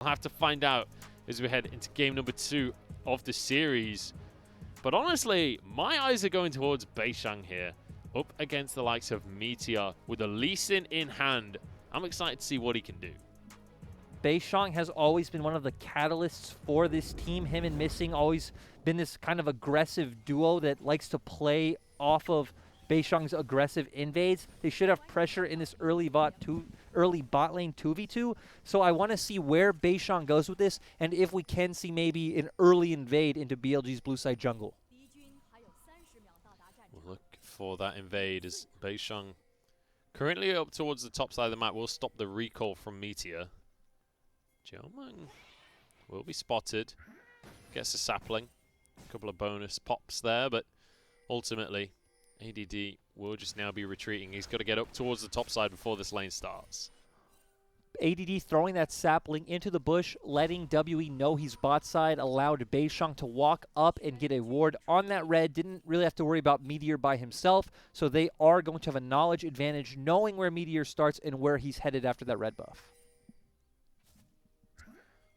We'll have to find out as we head into game number 2 of the series. But honestly, my eyes are going towards Beishang here, up against the likes of Meteor with a Lee Sin in hand. I'm excited to see what he can do. Beishang has always been one of the catalysts for this team. Him and Missing always been this kind of aggressive duo that likes to play off of Beishang's aggressive invades. They should have pressure in this early bot lane 2v2. So I want to see where Beishang goes with this, and if we can see maybe an early invade into BLG's blue side jungle. We'll look for that invade as Beishang, currently up towards the top side of the map, will stop the recall from Meteor. Jiaomeng will be spotted. Gets a sapling. A couple of bonus pops there, but ultimately ADD will just now be retreating. He's got to get up towards the top side before this lane starts. ADD throwing that sapling into the bush, letting WE know he's bot side, allowed Beishang to walk up and get a ward on that red. Didn't really have to worry about Meteor by himself, so they are going to have a knowledge advantage knowing where Meteor starts and where he's headed after that red buff.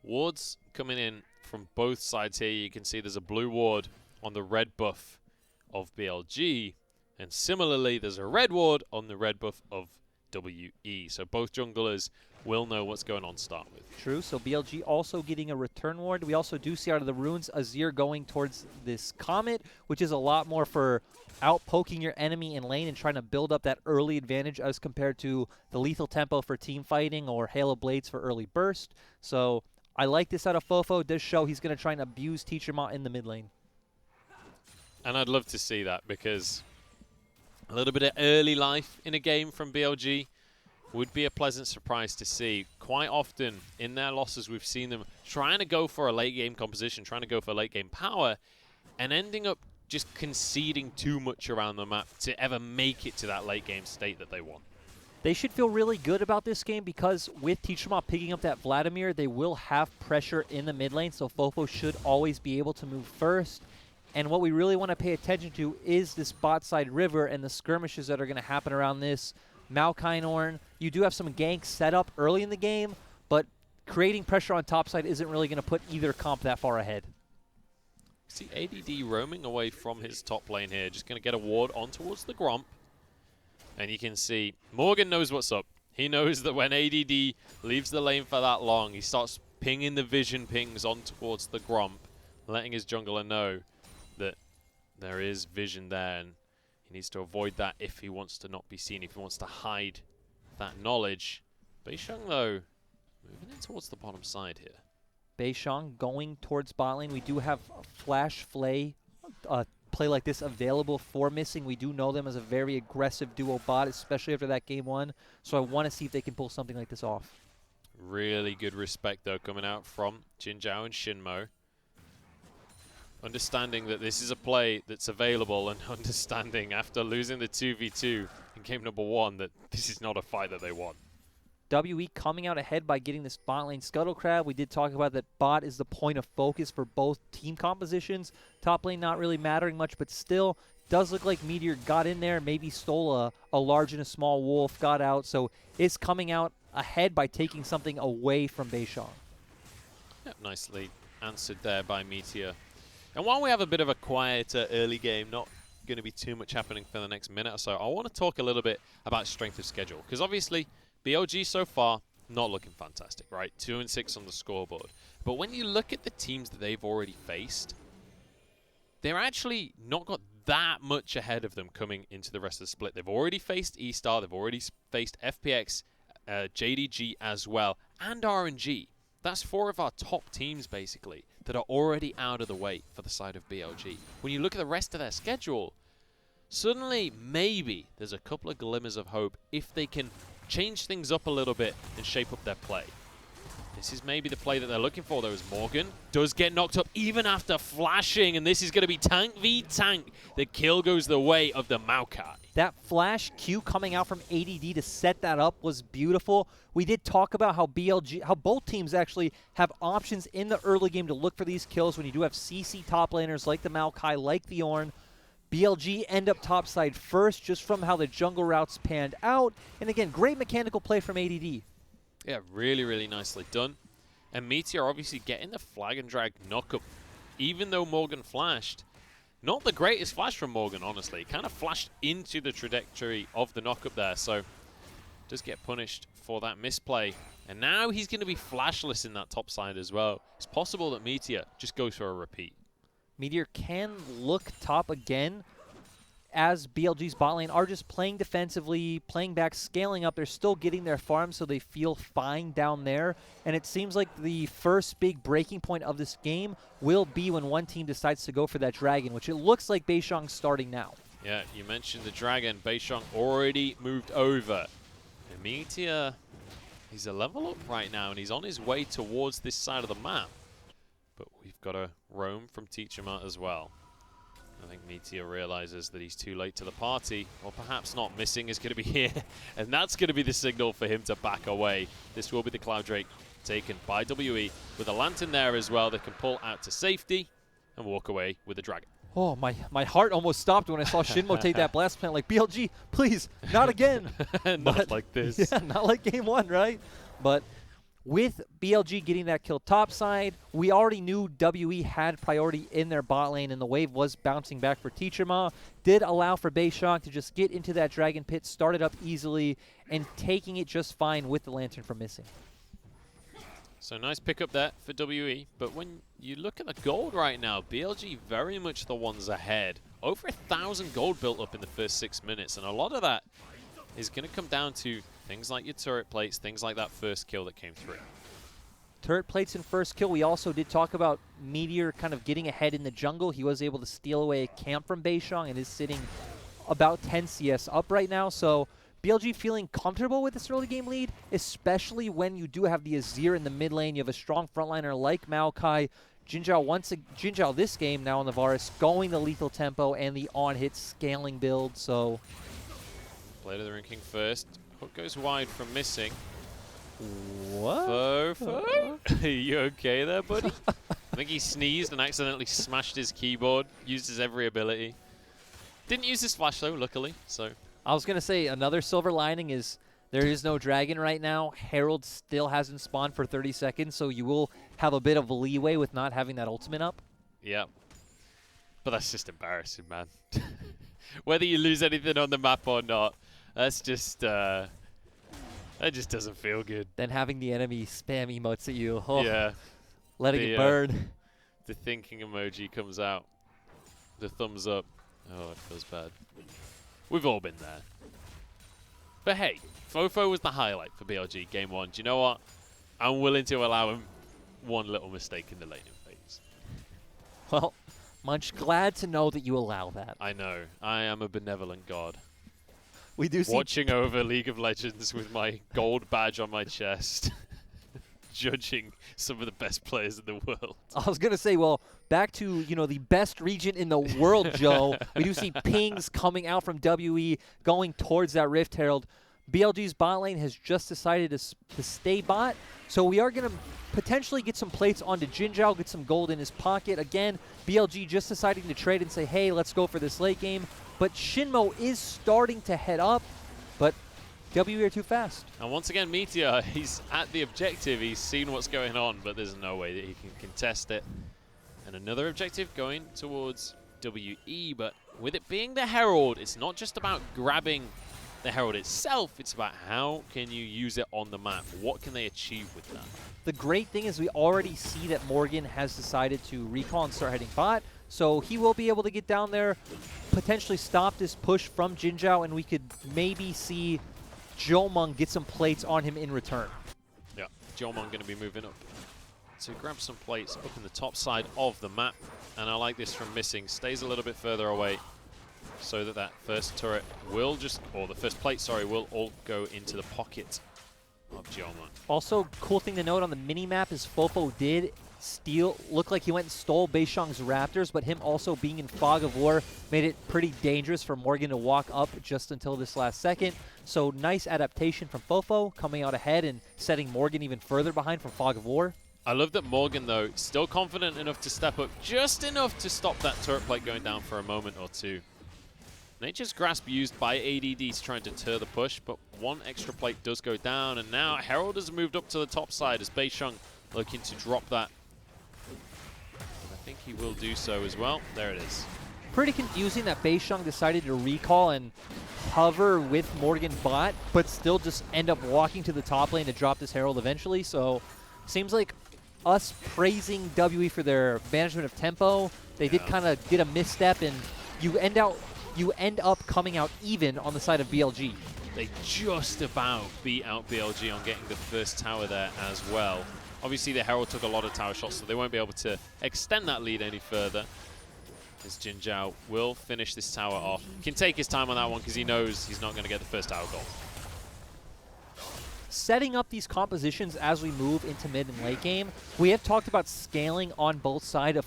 Wards coming in from both sides here. You can see there's a blue ward on the red buff of BLG, and similarly there's a red ward on the red buff of WE. So both junglers will know what's going on to start with. True, so BLG also getting a return ward. We also do see out of the runes Azir going towards this Comet, which is a lot more for out-poking your enemy in lane and trying to build up that early advantage as compared to the lethal tempo for team fighting or Halo Blades for early burst. So I like this out of Fofo. It does show he's going to try and abuse Teacher Ma in the mid lane. And I'd love to see that, because a little bit of early life in a game from BLG would be a pleasant surprise to see. Quite often in their losses, we've seen them trying to go for a late game composition, trying to go for late game power, and ending up just conceding too much around the map to ever make it to that late game state that they want. They should feel really good about this game because with Teacher Ma picking up that Vladimir, they will have pressure in the mid lane, so Fofo should always be able to move first. And what we really want to pay attention to is this bot side river and the skirmishes that are going to happen around this. Maokai, you do have some ganks set up early in the game, but creating pressure on top side isn't really going to put either comp that far ahead. See ADD roaming away from his top lane here, just going to get a ward on towards the Gromp. And you can see Morgan knows what's up. He knows that when ADD leaves the lane for that long, he starts pinging the vision pings on towards the Gromp, letting his jungler know that there is vision there, and he needs to avoid that if he wants to not be seen, if he wants to hide that knowledge. Beishang, though, moving in towards the bottom side here. Beishang going towards bot lane. We do have a Flash Flay play like this available for Missing. We do know them as a very aggressive duo bot, especially after that game 1. So I want to see if they can pull something like this off. Really good respect, though, coming out from Jinzhao and Shinmo. Understanding that this is a play that's available, and understanding after losing the 2v2 in game number 1 that this is not a fight that they want. WE coming out ahead by getting this bot lane Scuttle Crab. We did talk about that bot is the point of focus for both team compositions. Top lane not really mattering much, but still does look like Meteor got in there, maybe stole a large and a small wolf, got out, so is coming out ahead by taking something away from Beishang. Yep, nicely answered there by Meteor. And while we have a bit of a quieter early game, not going to be too much happening for the next minute or so, I want to talk a little bit about strength of schedule, because obviously BLG so far, not looking fantastic, right? 2-6 on the scoreboard. But when you look at the teams that they've already faced, they're actually not got that much ahead of them coming into the rest of the split. They've already faced E-Star, they've already faced FPX, JDG as well, and RNG. That's 4 of our top teams, basically, that are already out of the way for the side of BLG. When you look at the rest of their schedule, suddenly, maybe, there's a couple of glimmers of hope if they can change things up a little bit and shape up their play. This is maybe the play that they're looking for, though, as Morgan does get knocked up even after flashing, and this is going to be tank v tank. The kill goes the way of the Maokai. That flash Q coming out from ADD to set that up was beautiful. We did talk about how how both teams actually have options in the early game to look for these kills when you do have CC top laners like the Maokai, like the Ornn. BLG end up topside first just from how the jungle routes panned out. And again, great mechanical play from ADD. Yeah, really, really nicely done. And Meteor obviously getting the flag and drag knockup, even though Morgan flashed. Not the greatest flash from Morgan, honestly. Kind of flashed into the trajectory of the knockup there, so does get punished for that misplay. And now he's going to be flashless in that top side as well. It's possible that Meteor just goes for a repeat. Meteor can look top again, as BLG's bot lane are just playing defensively, playing back, scaling up. They're still getting their farms, so they feel fine down there. And it seems like the first big breaking point of this game will be when one team decides to go for that dragon, which it looks like Beishang's starting now. Yeah, you mentioned the dragon. Beishang already moved over. And Meteor, he's a level up right now, and he's on his way towards this side of the map. But we've got a roam from Teachermart as well. I think Meteor realizes that he's too late to the party, or perhaps not. Missing is going to be here, and that's going to be the signal for him to back away. This will be the Cloud Drake taken by WE. With a lantern there as well, they can pull out to safety and walk away with the dragon. Oh, my heart almost stopped when I saw Shinmo take that blast plant. Like, BLG, please, not again. Not like this. Yeah, not like game one, right? But with BLG getting that kill topside, we already knew WE had priority in their bot lane, and the wave was bouncing back for Teacherma. Did allow for Beishang to just get into that dragon pit, start it up easily, and taking it just fine with the lantern from missing. So nice pickup there for WE, but when you look at the gold right now, BLG very much the ones ahead. Over 1,000 gold built up in the first 6 minutes, and a lot of that is going to come down to things like your turret plates, things like that first kill that came through. Turret plates and first kill. We also did talk about Meteor kind of getting ahead in the jungle. He was able to steal away a camp from Beishang and is sitting about 10 CS up right now, so BLG feeling comfortable with this early game lead, especially when you do have the Azir in the mid lane. You have a strong frontliner like Maokai. Jinzhao this game now on the Varus, going the lethal tempo and the on-hit scaling build. So Blade of the Ring King first. Hook goes wide from missing. what? Fofo? Are you okay there, buddy? I think he sneezed and accidentally smashed his keyboard. Used his every ability. Didn't use his flash though, luckily. So I was going to say another silver lining is there is no dragon right now. Herald still hasn't spawned for 30 seconds, so you will have a bit of leeway with not having that ultimate up. yeah. But that's just embarrassing, man. Whether you lose anything on the map or not, that's just, that just doesn't feel good. Then having the enemy spam emotes at you. Oh, Yeah. letting it burn. The thinking emoji comes out. The thumbs up. Oh, it feels bad. We've all been there. But hey, Fofo was the highlight for BLG Game 1. Do you know what? I'm willing to allow him one little mistake in the laning phase. Well, Munch, glad to know that you allow that. I know. I am a benevolent god. We do see Watching over League of Legends with my gold badge on my chest. Judging some of the best players in the world. I was going to say, well, back to, you know, the best region in the world, Joe. We do see pings coming out from WE going towards that Rift Herald. BLG's bot lane has just decided to stay bot, so we are going to potentially get some plates onto Jinzhao, get some gold in his pocket. Again, BLG just deciding to trade and say, hey, let's go for this late game. But Shinmo is starting to head up, but WE are too fast. And once again, Meteor, he's at the objective. He's seen what's going on, but there's no way that he can contest it. And another objective going towards WE, but with it being the Herald, it's not just about grabbing the Herald itself, it's about how can you use it on the map. What can they achieve with that? The great thing is we already see that Morgan has decided to recall and start heading bot, so he will be able to get down there, potentially stop this push from Jinzhao, and we could maybe see Jomung get some plates on him in return. Yeah, Jomung going to be moving up to grab some plates up in the top side of the map. And I like this from missing. Stays a little bit further away so that first turret will just, or the first plate, sorry, will all go into the pocket of Jomung. Also, cool thing to note on the mini-map is Fofo did look like he went and stole Beishang's Raptors, but him also being in Fog of War made it pretty dangerous for Morgan to walk up just until this last second. So nice adaptation from Fofo, coming out ahead and setting Morgan even further behind from Fog of War. I love that Morgan, though, still confident enough to step up just enough to stop that turret plate going down for a moment or two. Nature's Grasp used by ADD's trying to deter the push, but one extra plate does go down, and now Herald has moved up to the top side as Beishang looking to drop that. I think he will do so as well. There it is. Pretty confusing that Beisheng decided to recall and hover with Morgan bot, but still just end up walking to the top lane to drop this Herald eventually. So seems like us praising WE for their management of tempo, they did kind of get a misstep, and you end up coming out even on the side of BLG. They just about beat out BLG on getting the first tower there as well. Obviously the Herald took a lot of tower shots, so they won't be able to extend that lead any further. As Jin Zhao will finish this tower off. Can take his time on that one because he knows he's not going to get the first tower goal. Setting up these compositions as we move into mid and late game, we have talked about scaling on both sides.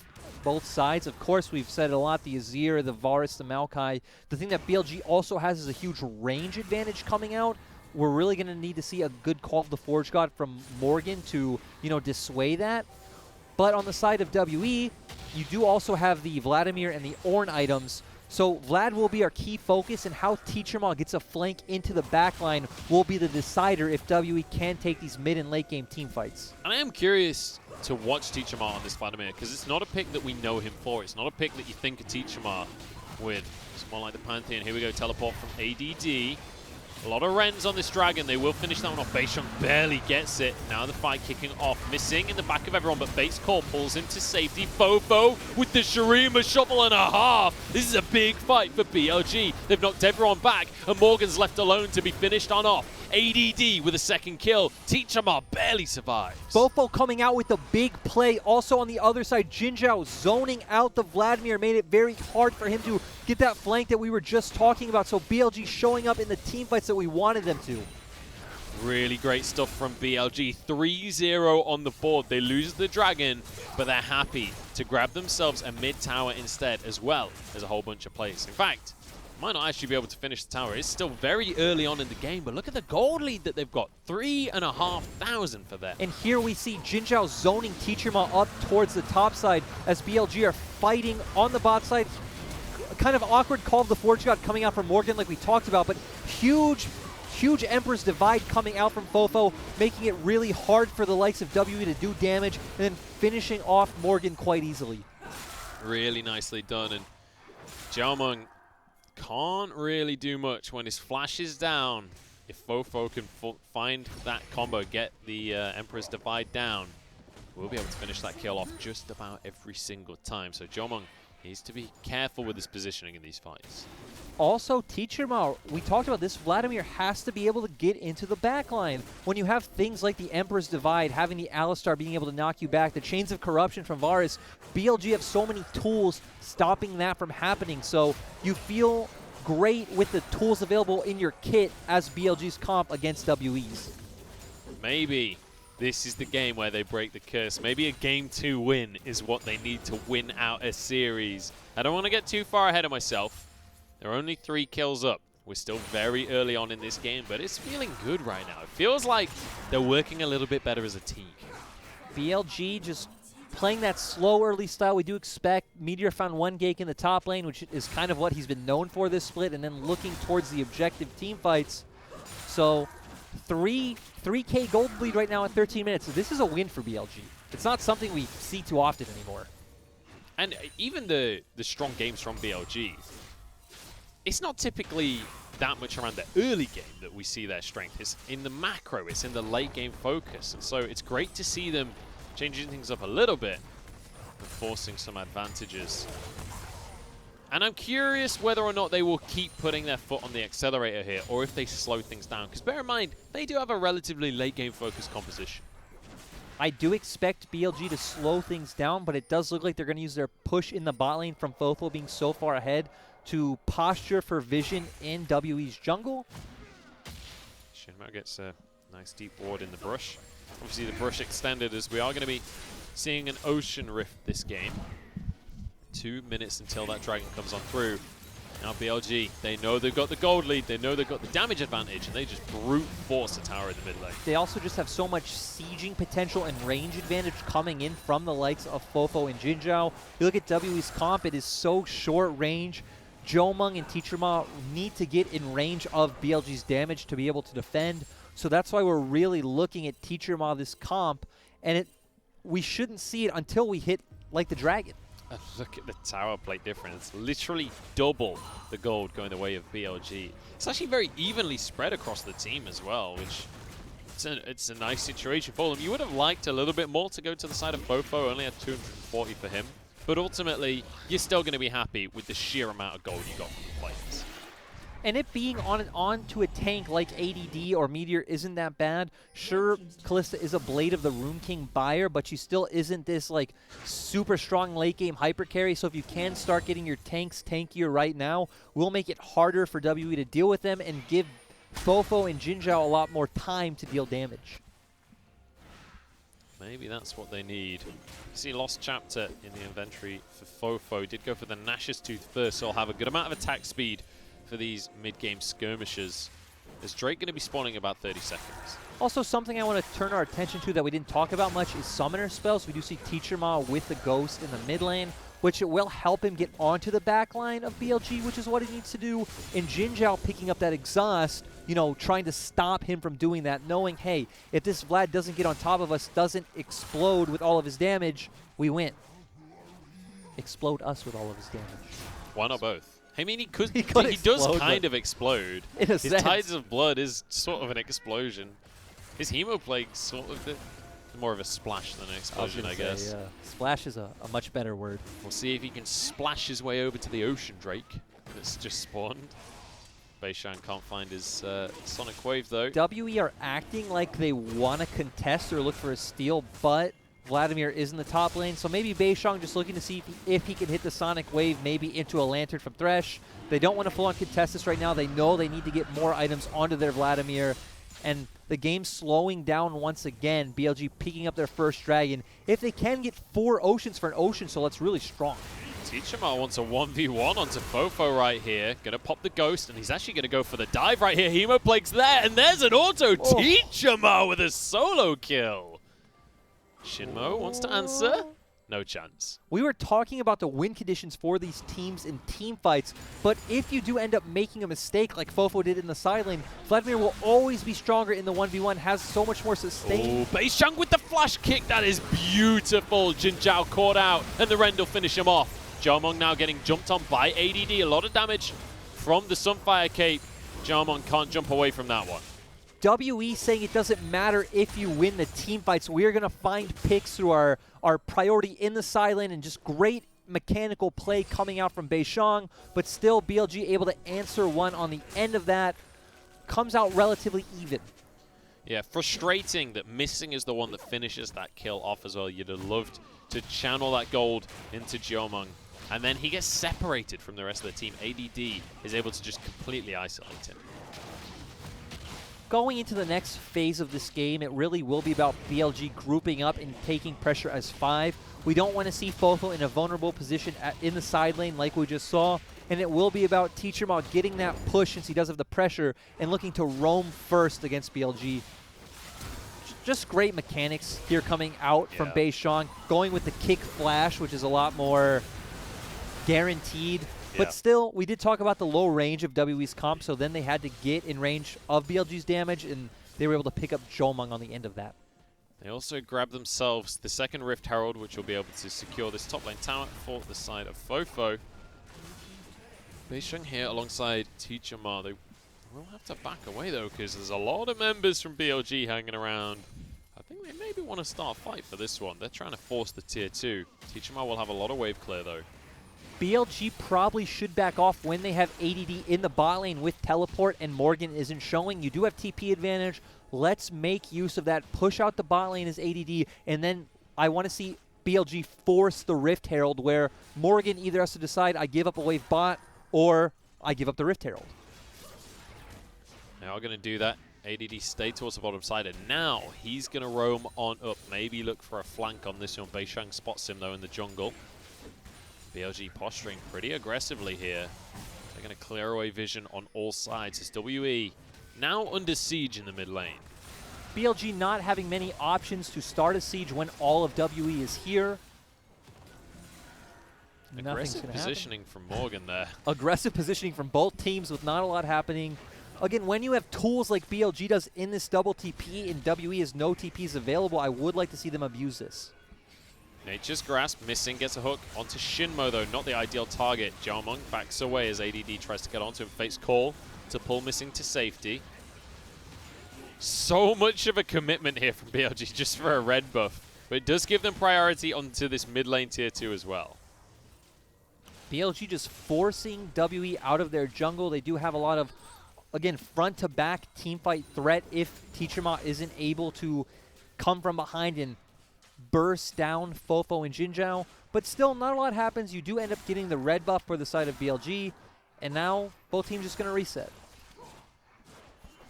Of course, we've said a lot, the Azir, the Varus, the Maokai. The thing that BLG also has is a huge range advantage coming out. We're really going to need to see a good Call of the Forge God from Morgan to, dissuade that. But on the side of WE, you do also have the Vladimir and the Ornn items. So Vlad will be our key focus, and how Teacherma gets a flank into the backline will be the decider if WE can take these mid and late game team fights. And I am curious to watch Teacherma on this Vladimir, because it's not a pick that we know him for. It's not a pick that you think of Teacherma with. It's more like the Pantheon. Here we go, teleport from ADD. A lot of Rens on this Dragon. They will finish that one off. Beisheng barely gets it. Now the fight kicking off. Missing in the back of everyone, but Bates Core pulls him to safety. Fofo with the Shurima shovel and a half. This is a big fight for BLG. They've knocked everyone back, and Morgan's left alone to be finished on off. ADD with a second kill. Teacherma barely survives. Fofo coming out with the big play. Also on the other side, Jin Zhao zoning out the Vladimir made it very hard for him to get that flank that we were just talking about. So BLG showing up in the team fights that we wanted them to. Really great stuff from BLG. 3-0 on the board. They lose the Dragon, but they're happy to grab themselves a mid tower instead, as well as a whole bunch of plays. In fact, might not actually be able to finish the tower. It's still very early on in the game, but look at the gold lead that they've got. 3,500 for them. And here we see Jin Zhao zoning Teacherma up towards the top side as BLG are fighting on the bot side. Kind of awkward Call of the Forge God coming out from Morgan like we talked about, but huge Emperor's Divide coming out from Fofo, making it really hard for the likes of WE to do damage, and then finishing off Morgan quite easily. Really nicely done, and Xiaomeng can't really do much when his flash is down. If Fofo can find that combo, get the Emperor's Divide down, we'll be able to finish that kill off just about every single time. So Xiaomeng needs to be careful with his positioning in these fights. Also, Teacherma, we talked about this, Vladimir has to be able to get into the backline. When you have things like the Emperor's Divide, having the Alistar being able to knock you back, the Chains of Corruption from Varus, BLG have so many tools stopping that from happening. So you feel great with the tools available in your kit as BLG's comp against WE's. Maybe this is the game where they break the curse. Maybe a Game 2 win is what they need to win out a series. I don't want to get too far ahead of myself. They're only 3 kills up. We're still very early on in this game, but it's feeling good right now. It feels like they're working a little bit better as a team. BLG just playing that slow early style. We do expect Meteor found one gank in the top lane, which is kind of what he's been known for this split, and then looking towards the objective team fights. So 3K gold lead right now in 13 minutes. So this is a win for BLG. It's not something we see too often anymore. And even the strong games from BLG, it's not typically that much around the early game that we see their strength. It's in the macro, it's in the late game focus. And so it's great to see them changing things up a little bit and forcing some advantages. And I'm curious whether or not they will keep putting their foot on the accelerator here, or if they slow things down. Because bear in mind, they do have a relatively late game focused composition. I do expect BLG to slow things down, but it does look like they're going to use their push in the bot lane from Fofo being so far ahead to posture for vision in WE's jungle. Shinmao gets a nice deep ward in the brush. Obviously the brush extended, as we are going to be seeing an Ocean Rift this game. 2 minutes until that dragon comes on through. Now BLG, they know they've got the gold lead, they know they've got the damage advantage, and they just brute force the tower in the mid lane. They also just have so much sieging potential and range advantage coming in from the likes of Fofo and Jin Zhao. You look at WE's comp, it is so short range. Xiaomeng and Teacherma need to get in range of BLG's damage to be able to defend. So that's why we're really looking at Teacherma this comp. And we shouldn't see it until we hit like the dragon. Look at the tower plate difference. Literally double the gold going the way of BLG. It's actually very evenly spread across the team as well, which it's a nice situation for them. You would have liked a little bit more to go to the side of Fofo, only had 240 for him. But ultimately, you're still going to be happy with the sheer amount of gold you got from the plates. And it being onto a tank like ADD or Meteor isn't that bad. Sure, Kalista is a Blade of the Rune King buyer, but she still isn't this like super strong late game hyper carry. So if you can start getting your tanks tankier right now, we'll make it harder for WE to deal with them and give Fofo and Jinzhao a lot more time to deal damage. Maybe that's what they need. You see Lost Chapter in the inventory for Fofo. Did go for the Nash's Tooth first, so he'll have a good amount of attack speed for these mid-game skirmishes. Is Drake going to be spawning about 30 seconds? Also, something I want to turn our attention to that we didn't talk about much is summoner spells. We do see Teacher Ma with the Ghost in the mid lane, which it will help him get onto the back line of BLG, which is what he needs to do. And Jinzhao picking up that exhaust, you know, trying to stop him from doing that, knowing, hey, if this Vlad doesn't get on top of us, doesn't explode with all of his damage, we win. Explode us with all of his damage. Why not both? I mean, he does explode, kind of explode. In a His sense. Tides of Blood is sort of an explosion. His Hemoplague sort of more of a splash than an explosion, I guess. Yeah. Splash is a much better word. We'll see if he can splash his way over to the Ocean Drake that's just spawned. Beishang can't find his Sonic Wave, though. WE are acting like they want to contest or look for a steal, but Vladimir is in the top lane, so maybe Beishang just looking to see if he can hit the Sonic Wave, maybe into a Lantern from Thresh. They don't want to full-on contest this right now. They know they need to get more items onto their Vladimir, and the game's slowing down once again. BLG picking up their first dragon. If they can get 4 oceans for an ocean, so that's really strong. Teachama wants a 1v1 onto Fofo right here. Gonna pop the Ghost, and he's actually gonna go for the dive right here. Hemoplague's there, and there's an auto Teachama with a solo kill. Shinmo wants to answer. No chance. We were talking about the win conditions for these teams in team fights, but if you do end up making a mistake like Fofo did in the side lane, Vladimir will always be stronger in the 1v1, has so much more sustain. Oh, Beishang with the flash kick. That is beautiful. Jinzhao caught out, and the Rend will finish him off. Jarmong now getting jumped on by ADD. A lot of damage from the Sunfire Cape. Jarmong can't jump away from that one. WE saying it doesn't matter if you win the team fights. We're going to find picks through our priority in the side lane and just great mechanical play coming out from Beishang, but still BLG able to answer one on the end of that. Comes out relatively even. Yeah, frustrating that Missing is the one that finishes that kill off as well. You'd have loved to channel that gold into Jomung. And then he gets separated from the rest of the team. ADD is able to just completely isolate him. Going into the next phase of this game, it really will be about BLG grouping up and taking pressure as 5. We don't want to see Fofo in a vulnerable position in the side lane like we just saw, and it will be about Teacher Ma getting that push since he does have the pressure and looking to roam first against BLG. Just great mechanics here coming out from Beishang, going with the kick flash, which is a lot more guaranteed. But still, we did talk about the low range of WE's comp, so then they had to get in range of BLG's damage, and they were able to pick up Jomung on the end of that. They also grabbed themselves the second Rift Herald, which will be able to secure this top lane tower for the side of Fofo. Beishang here alongside Teacher Ma. They will have to back away, though, because there's a lot of members from BLG hanging around. I think they maybe want to start a fight for this one. They're trying to force the tier 2. Teacher Ma will have a lot of wave clear, though. BLG probably should back off when they have ADD in the bot lane with teleport and Morgan isn't showing. You do have TP advantage. Let's make use of that. Push out the bot lane as ADD, and then I want to see BLG force the Rift Herald where Morgan either has to decide I give up a wave bot or I give up the Rift Herald. They are going to do that. ADD stay towards the bottom side, and now he's going to roam on up. Maybe look for a flank on this one. Beishang spots him, though, in the jungle. BLG posturing pretty aggressively here. They're going to clear away vision on all sides as WE now under siege in the mid lane. BLG not having many options to start a siege when all of WE is here. Aggressive positioning from Morgan there. Aggressive positioning from both teams with not a lot happening. Again, when you have tools like BLG does in this double TP and WE has no TPs available, I would like to see them abuse this. Nature's Grasp, missing, gets a hook onto Shinmo though, not the ideal target. Jiaomeng backs away as ADD tries to get onto him. Fates call to pull missing to safety. So much of a commitment here from BLG just for a red buff, but it does give them priority onto this mid lane tier 2 as well. BLG just forcing WE out of their jungle. They do have a lot of, again, front-to-back teamfight threat if Teacherma isn't able to come from behind and burst down Fofo and Jinzhao. But still, not a lot happens. You do end up getting the red buff for the side of BLG, and now both teams just going to reset.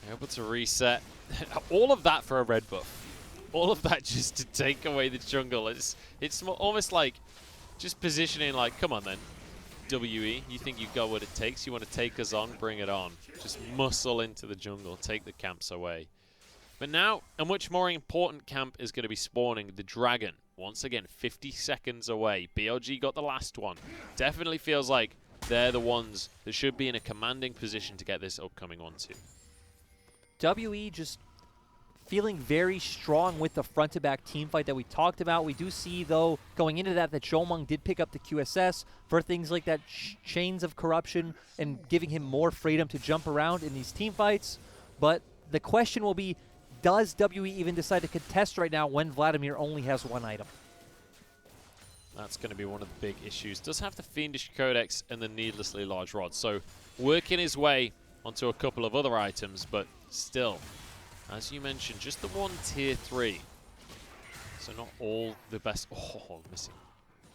Able to reset. All of that for a red buff. All of that just to take away the jungle. It's almost like just positioning like, come on then, WE, you think you've got what it takes? You want to take us on? Bring it on. Just muscle into the jungle, take the camps away. But now, a much more important camp is going to be spawning the Dragon. Once again, 50 seconds away. BLG got the last one. Definitely feels like they're the ones that should be in a commanding position to get this upcoming one too. WE just feeling very strong with the front-to-back team fight that we talked about. We do see, though, going into that Jiaomeng did pick up the QSS for things like that chains of corruption and giving him more freedom to jump around in these team fights. But the question will be, does WE even decide to contest right now when Vladimir only has one item? That's going to be one of the big issues. Does have the Fiendish Codex and the needlessly large rod, so working his way onto a couple of other items, but still, as you mentioned, just the one tier 3. So not all the best. Oh, missing.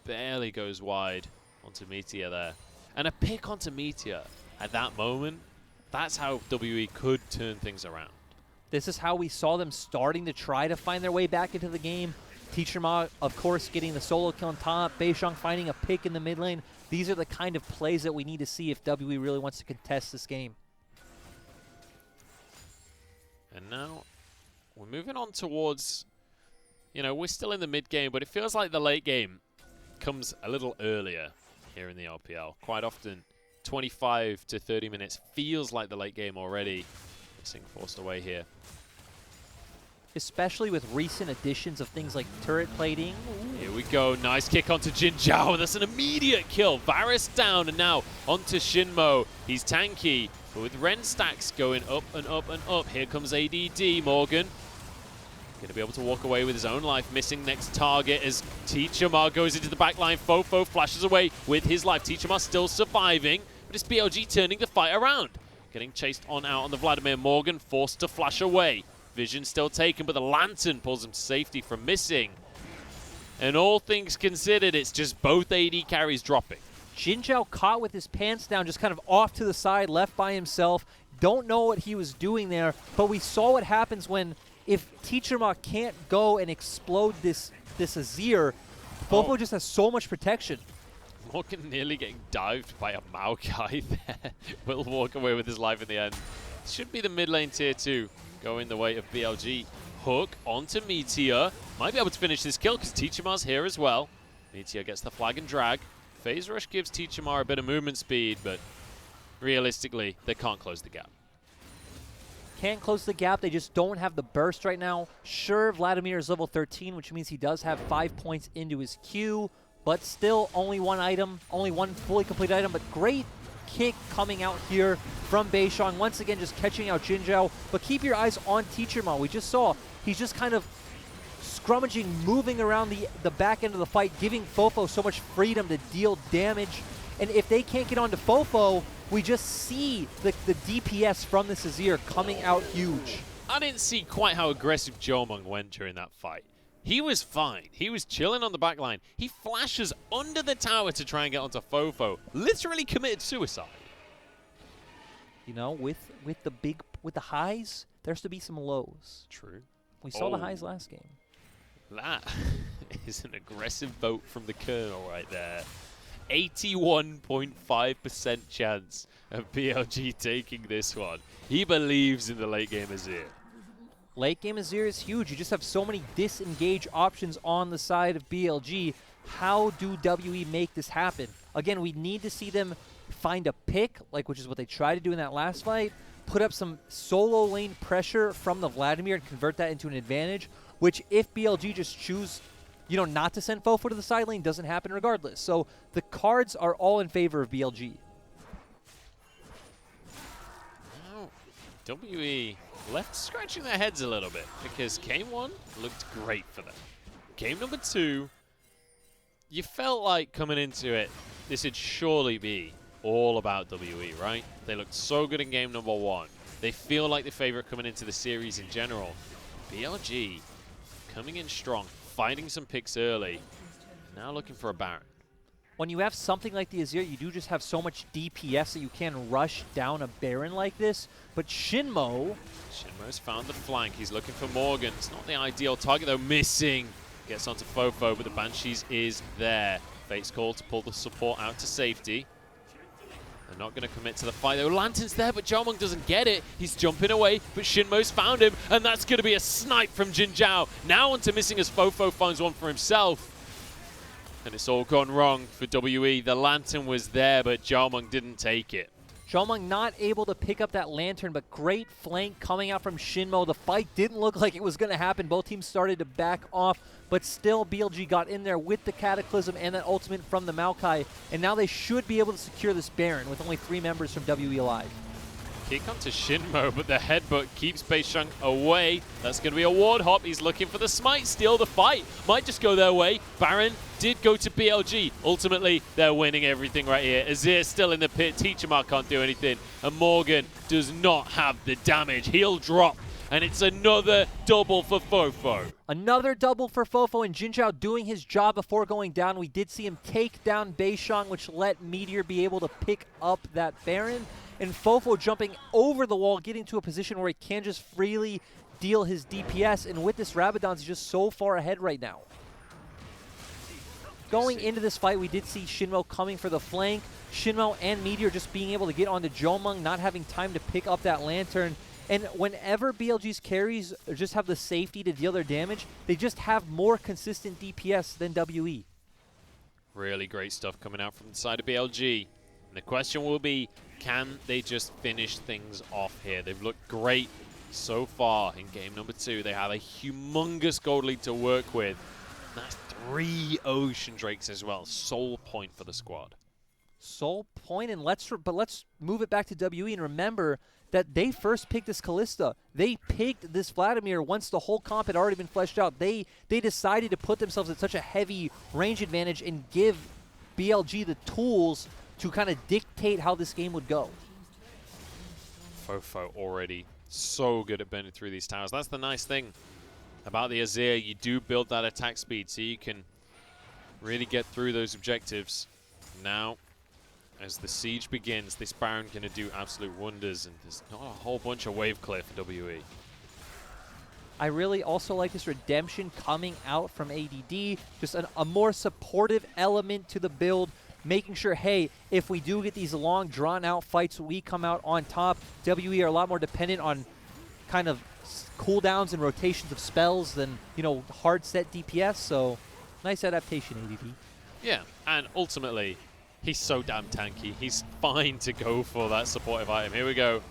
Barely goes wide onto Meteor there. And a pick onto Meteor at that moment, that's how WE could turn things around. This is how we saw them starting to try to find their way back into the game. Teacherma, of course, getting the solo kill on top. Beishang finding a pick in the mid lane. These are the kind of plays that we need to see if WE really wants to contest this game. And now we're moving on towards, you know, we're still in the mid game, but it feels like the late game comes a little earlier here in the LPL. Quite often, 25 to 30 minutes feels like the late game already. Missing forced away here. Especially with recent additions of things like turret plating. Here we go. Nice kick onto Jinzhao. That's an immediate kill. Varus down, and now onto Shinmo. He's tanky, but with Ren stacks going up and up and up. Here comes ADD. Morgan going to be able to walk away with his own life. Missing next target as Teacherma goes into the backline. Fofo flashes away with his life. Teacherma still surviving, but it's BLG turning the fight around. Getting chased on out on the Vladimir. Morgan forced to flash away. Vision still taken, but the Lantern pulls him to safety from missing. And all things considered, it's just both AD carries dropping. Jinzhao caught with his pants down, just kind of off to the side, left by himself. Don't know what he was doing there, but we saw what happens when, if Teacherma can't go and explode this Azir, Fofo just has so much protection. Morgan nearly getting dived by a Maokai there. Will walk away with his life in the end. Should be the mid lane tier 2 going the way of BLG. Hook onto Meteor. Might be able to finish this kill because Teacherma's here as well. Meteor gets the flag and drag. Phase Rush gives Teacherma a bit of movement speed, but realistically, they can't close the gap. Can't close the gap. They just don't have the burst right now. Sure, Vladimir is level 13, which means he does have 5 points into his queue, but still only one item, only one fully complete item, but great kick coming out here from Beishang. Once again, just catching out Jinzhao, but keep your eyes on Teacherma. We just saw he's just kind of scrummaging, moving around the back end of the fight, giving Fofo so much freedom to deal damage. And if they can't get onto Fofo, we just see the DPS from this Azir coming out huge. I didn't see quite how aggressive Jiaomeng went during that fight. He was fine. He was chilling on the back line. He flashes under the tower to try and get onto Fofo. Literally committed suicide. You know, with the highs, there's to be some lows. True. We saw the highs last game. That is an aggressive vote from the Colonel right there. 81.5% chance of BLG taking this one. He believes in the late game Azir. Late game Azir is huge. You just have so many disengage options on the side of BLG. How do WE make this happen? Again, we need to see them find a pick, which is what they tried to do in that last fight, put up some solo lane pressure from the Vladimir and convert that into an advantage, which if BLG just choose, you know, not to send Fofo to the side lane doesn't happen regardless. So the cards are all in favor of BLG. Now, WE left scratching their heads a little bit because game 1 looked great for them. Game number 2, you felt like coming into it, this would surely be all about WE, right? They looked so good in game number 1. They feel like the favorite coming into the series in general. BLG coming in strong, finding some picks early, now looking for a Baron. When you have something like the Azir, you do just have so much DPS that you can rush down a Baron like this. But Shinmo's found the flank. He's looking for Morgan. It's not the ideal target, though. Missing. Gets onto Fofo, but the Banshees is there. Fate's call to pull the support out to safety. They're not going to commit to the fight, though. Lantern's there, but Zhao doesn't get it. He's jumping away, but Shinmo's found him, and that's going to be a snipe from Jin Zhao. Now onto missing as Fofo finds one for himself. And it's all gone wrong for WE. The Lantern was there, but Zhao didn't take it. Zhao not able to pick up that Lantern, but great flank coming out from Shinmo. The fight didn't look like it was going to happen. Both teams started to back off, but still BLG got in there with the Cataclysm and that ultimate from the Maokai, and now they should be able to secure this Baron with only 3 members from WE alive. Kick onto Shinmo, but the headbutt keeps Beisheng away. That's going to be a ward hop. He's looking for the smite. Steal the fight. Might just go their way. Baron did go to BLG. Ultimately, they're winning everything right here. Azir still in the pit. Teacher Mark can't do anything. And Morgan does not have the damage. He'll drop. And it's another double for Fofo. Another double for Fofo, and Jin Zhao doing his job before going down. We did see him take down Beisheng, which let Meteor be able to pick up that Baron. And Fofo jumping over the wall, getting to a position where he can just freely deal his DPS. And with this Rabadon, he's just so far ahead right now. Going into this fight, we did see Shinmo coming for the flank. Shinmo and Meteor just being able to get onto Jomung, not having time to pick up that Lantern. And whenever BLG's carries just have the safety to deal their damage, they just have more consistent DPS than WE. Really great stuff coming out from the side of BLG. And the question will be, can they just finish things off here? They've looked great so far in game number 2. They have a humongous gold lead to work with. That's 3 Ocean Drakes as well. Soul point for the squad. Soul point, and let's move it back to WE and remember that they first picked this Kalista. They picked this Vladimir once the whole comp had already been fleshed out. They decided to put themselves at such a heavy range advantage and give BLG the tools to kind of dictate how this game would go. Fofo already so good at burning through these towers. That's the nice thing about the Azir. You do build that attack speed so you can really get through those objectives. Now, as the siege begins, this Baron going to do absolute wonders, and there's not a whole bunch of wave clear for WE. I really also like this redemption coming out from ADD, just a more supportive element to the build, making sure, hey, if we do get these long, drawn-out fights, we come out on top. WE are a lot more dependent on kind of cooldowns and rotations of spells than, you know, hard-set DPS, so nice adaptation, ADD. Yeah, and ultimately, he's so damn tanky. He's fine to go for that supportive item. Here we go.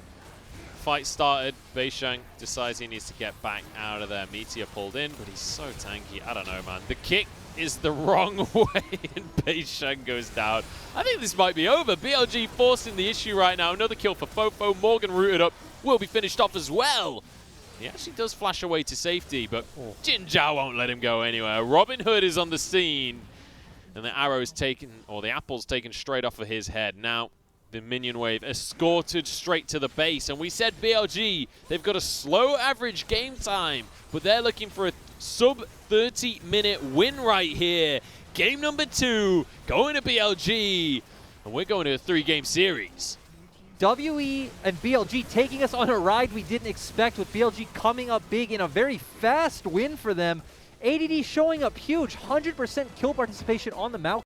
Fight started. Beisheng decides he needs to get back out of there. Meteor pulled in, but he's so tanky. I don't know, man. The kick is the wrong way, and Beisheng goes down. I think this might be over. BLG forcing the issue right now. Another kill for Fofo. Morgan rooted up. Will be finished off as well. He actually does flash away to safety, but Jin Zhao won't let him go anywhere. Robin Hood is on the scene. And the arrow is taken, or the apple's taken straight off of his head. Now, the minion wave escorted straight to the base. And we said BLG, they've got a slow average game time, but they're looking for a sub 30-minute win right here. Game number 2, going to BLG. And we're going to a 3-game series. WE and BLG taking us on a ride we didn't expect, with BLG coming up big in a very fast win for them. ADD showing up huge, 100% kill participation on the Maokai.